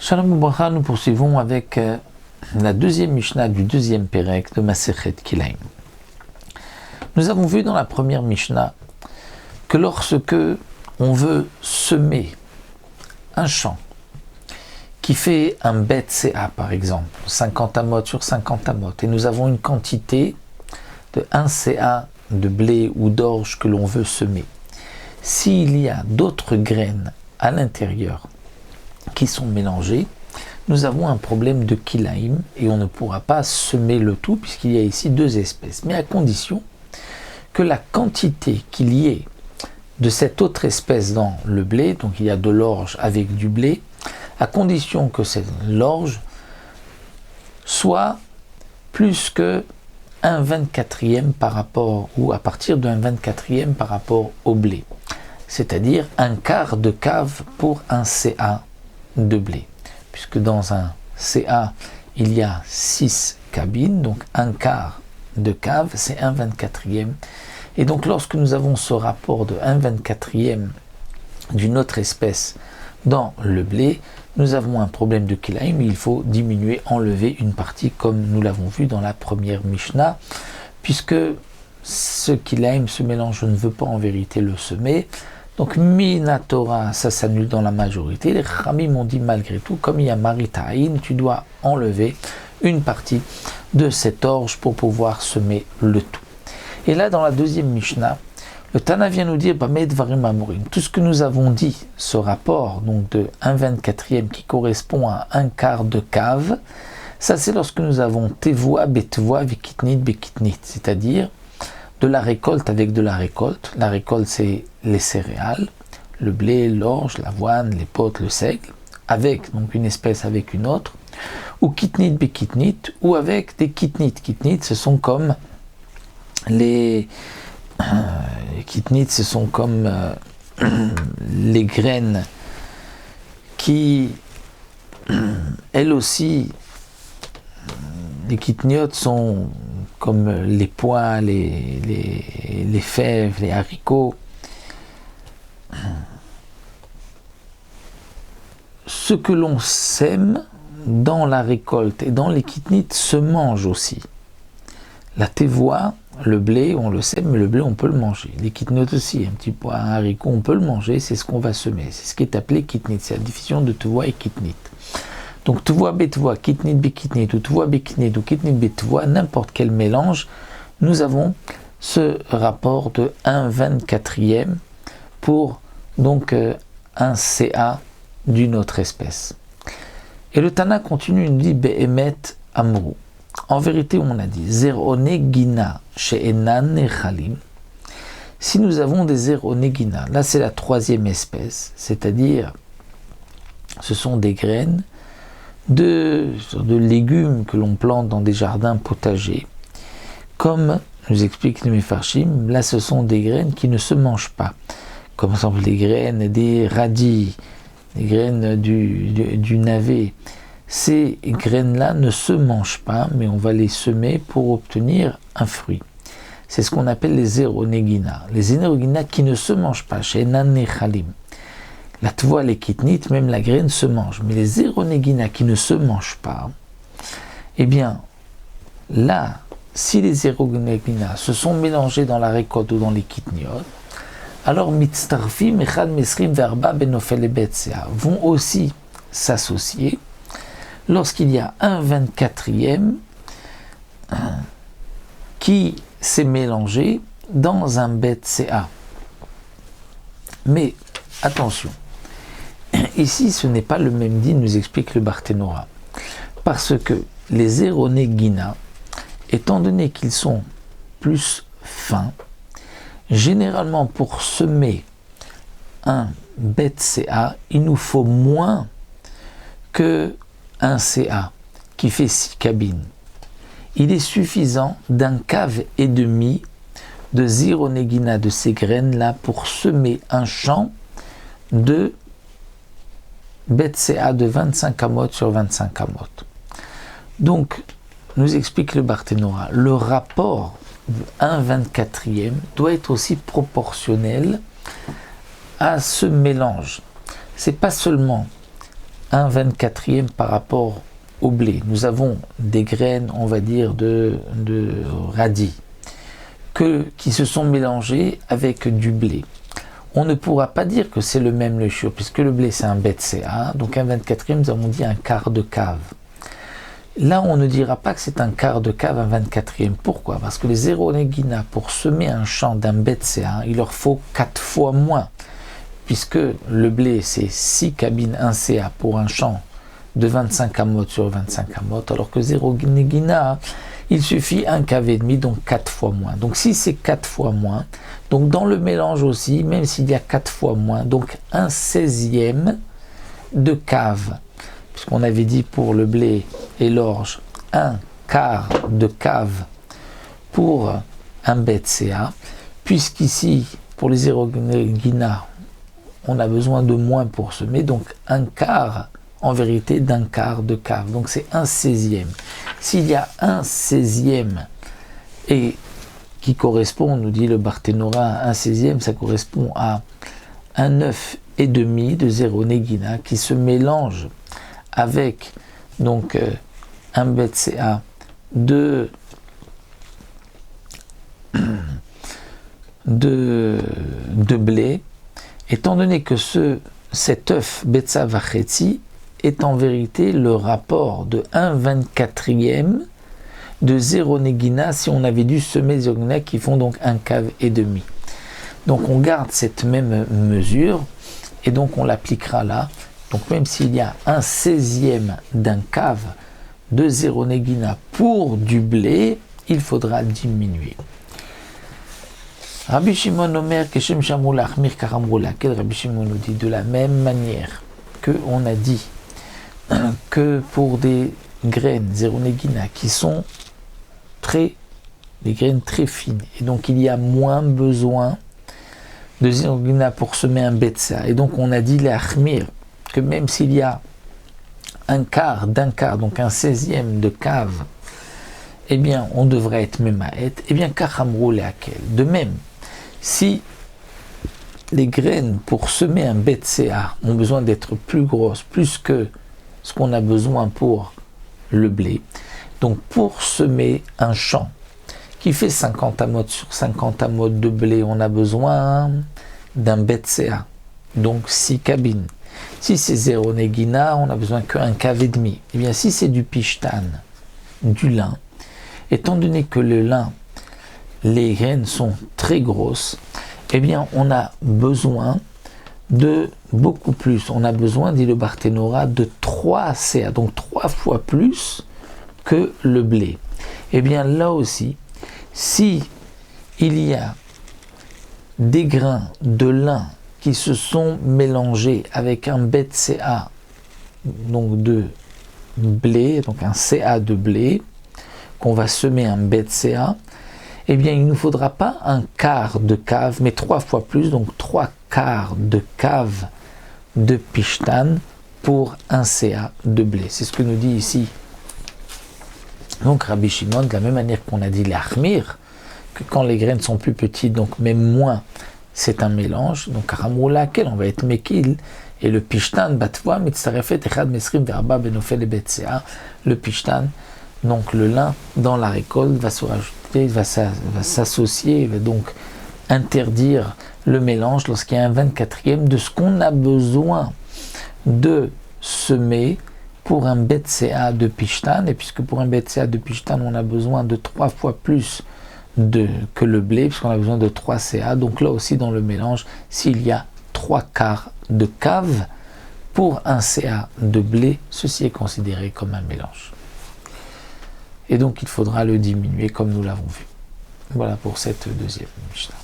Shalom Ubracha, nous poursuivons avec la deuxième Mishnah du deuxième Pérec de Masechet Kilayim. Nous avons vu dans la première Mishnah que lorsque on veut semer un champ qui fait un bet CA par exemple, 50 amot sur 50 amot, et nous avons une quantité de 1 CA de blé ou d'orge que l'on veut semer. S'il y a d'autres graines à l'intérieur qui sont mélangées, nous avons un problème de kilaïm et on ne pourra pas semer le tout puisqu'il y a ici deux espèces, mais à condition que la quantité qu'il y ait de cette autre espèce dans le blé, donc il y a de l'orge avec du blé, à condition que l'orge soit plus que 1/24e par rapport, ou à partir de 1/24e par rapport au blé, c'est-à-dire un quart de cave pour un CA de blé, puisque dans un CA il y a 6 cabines, donc un quart de cave c'est 1/24e, et donc lorsque nous avons ce rapport de 1/24e d'une autre espèce dans le blé, nous avons un problème de kilaïm, il faut diminuer, enlever une partie comme nous l'avons vu dans la première Mishnah, puisque ce kilaïm, ce mélange, je ne veux pas en vérité le semer. Donc Minatora, ça s'annule dans la majorité. Les Khamim ont dit malgré tout, comme il y a Maritaïn, tu dois enlever une partie de cette orge pour pouvoir semer le tout. Et là dans la deuxième Mishnah, le Tana vient nous dire tout ce que nous avons dit, ce rapport donc de 1/24e qui correspond à un quart de cave, ça c'est lorsque nous avons tevoa, betvoa, vikitnit, bekitnit, c'est-à-dire de la récolte avec de la récolte. La récolte c'est les céréales, le blé, l'orge, l'avoine, les potes, le seigle, avec donc une espèce avec une autre, ou kitnit, bekitnit, ou avec des kitnit. Kitnit, ce sont comme les kitnit, ce sont comme les graines qui, elles aussi, les kitniotes sont comme les pois, les fèves, les haricots. Ce que l'on sème dans la récolte et dans les kitnites se mange aussi. La tevoa, le blé, on le sème, mais le blé, on peut le manger. Les kitniotes aussi, un petit pois, un haricot, on peut le manger, c'est ce qu'on va semer. C'est ce qui est appelé kitnit, c'est la division de tevoa et kitnit. Donc tevoa, betvoa, kitnit, bekitnit, ou tevoa, bekitnit, ou kitnit, betvoa, n'importe quel mélange, nous avons ce rapport de 1/24e pour donc un CA d'une autre espèce. Et le Tana continue, il nous dit Behemet Amrou. En vérité, on a dit Zeronegina she'enan nechalim. Si nous avons des Zeronegina, là c'est la troisième espèce, c'est-à-dire ce sont des graines de légumes que l'on plante dans des jardins potagers. Comme nous explique le Mefarshim, là ce sont des graines qui ne se mangent pas, comme par exemple les graines des radis, les graines du navet. Ces graines-là ne se mangent pas, mais on va les semer pour obtenir un fruit. C'est ce qu'on appelle les Zeronegina. Les Zeronegina qui ne se mangent pas, chez Nanechalim. La tvoa, les kitnit, même la graine se mange. Mais les Zeronegina qui ne se mangent pas, eh bien, là, si les Zeronegina se sont mélangés dans la récolte ou dans les kitniot, alors mitztarfim, echad mesrim verba benofel ebetsea vont aussi s'associer lorsqu'il y a 1/24e qui s'est mélangé dans un bet CA. Mais attention, ici ce n'est pas le même din, nous explique le Barthénora, parce que les Zeronegina, étant donné qu'ils sont plus fins, généralement pour semer un bet CA, il nous faut moins que un CA qui fait 6 cabines. Il est suffisant d'un cave et demi de Zeronegina de ces graines-là pour semer un champ de bet CA de 25 amot sur 25 amot. Donc, nous explique le Barthénora, le rapport de 1/24e doit être aussi proportionnel à ce mélange. C'est pas seulement 1/24 par rapport au blé. Nous avons des graines, on va dire, de radis qui se sont mélangées avec du blé. On ne pourra pas dire que c'est le même le shiur, puisque le blé c'est un BCA, donc 1/24, nous avons dit un quart de cave. Là, on ne dira pas que c'est un quart de cave, 1/24. Pourquoi? Parce que les zéro negina, pour semer un champ d'un BCA, il leur faut 4 fois moins, puisque le blé c'est 6 cabines 1 CA pour un champ de 25 amot sur 25 amot, alors que zéro negina, il suffit un cave et demi, donc 4 fois moins. Donc si c'est 4 fois moins, donc dans le mélange aussi, même s'il y a 4 fois moins, donc 1/16e de cave, puisqu'on avait dit pour le blé et l'orge, un quart de cave pour un BCA, puisqu'ici, pour les zéro-guina, on a besoin de moins pour semer, donc un quart, en vérité, d'un quart de cave. Donc c'est 1/16e. S'il y a 1/16e et qui correspond, nous dit le Barthénora, 1/16e, ça correspond à un œuf et demi de zéro negina qui se mélange avec donc un BCA de blé, étant donné que cet œuf Betsa Vachetzi est en vérité le rapport de 1/24 de 0 negina si on avait dû semer des negina qui font donc un cave et demi. Donc on garde cette même mesure et donc on l'appliquera là. Donc même s'il y a 1/16e d'un cave de 0 negina pour du blé, il faudra diminuer. Rabbi Shimon Omer Keshem Shamru Lachmir Karamru Lakel, Rabbi Shimon nous dit de la même manière que on a dit que pour des graines zéro negina qui sont des graines très fines, et donc il y a moins besoin de zéro negina pour semer un betsa, et donc on a dit l'achmir que même s'il y a un quart d'un quart, donc 1/16e de cave, eh bien on devrait être memaet, eh bien kachamrou leakel. De même, si les graines pour semer un BCA ont besoin d'être plus grosses, plus que ce qu'on a besoin pour le blé, donc pour semer un champ qui fait 50 amot sur 50 amot de blé, on a besoin d'un BCA, donc 6 cabines. Si c'est 0 negina, on n'a besoin qu'un cave et demi. Eh bien, si c'est du pishtan, du lin, étant donné que le lin, les graines sont très grosses, eh bien, on a besoin de beaucoup plus. On a besoin, dit le Barthénora, de 3 CA, donc 3 fois plus que le blé. Eh bien, là aussi, si il y a des grains de lin qui se sont mélangés avec un BCA, donc de blé, donc un CA de blé, qu'on va semer un BCA, eh bien il ne nous faudra pas un quart de cave, mais 3 fois plus, donc 3 quarts de cave de pishtan pour un CA de blé. C'est ce que nous dit ici donc Rabbi Shimon, de la même manière qu'on a dit l'achmir, que quand les graines sont plus petites, donc même moins, c'est un mélange, donc karamrou lakel, on va être mekil, et le pishtan, batvoa, mitzarefet, echad mesrim, verba, benofel et betsea, le pishtan, donc le lin, dans la récolte, va se rajouter, va s'associer, va donc interdire le mélange lorsqu'il y a un 24e de ce qu'on a besoin de semer pour un BCA de pishtan, et puisque pour un BCA de pishtan, on a besoin de 3 fois plus que le blé, puisqu'on a besoin de 3 CA, donc là aussi dans le mélange, s'il y a 3 quarts de cave pour un CA de blé, ceci est considéré comme un mélange. Et donc il faudra le diminuer comme nous l'avons vu. Voilà pour cette deuxième Mishnah.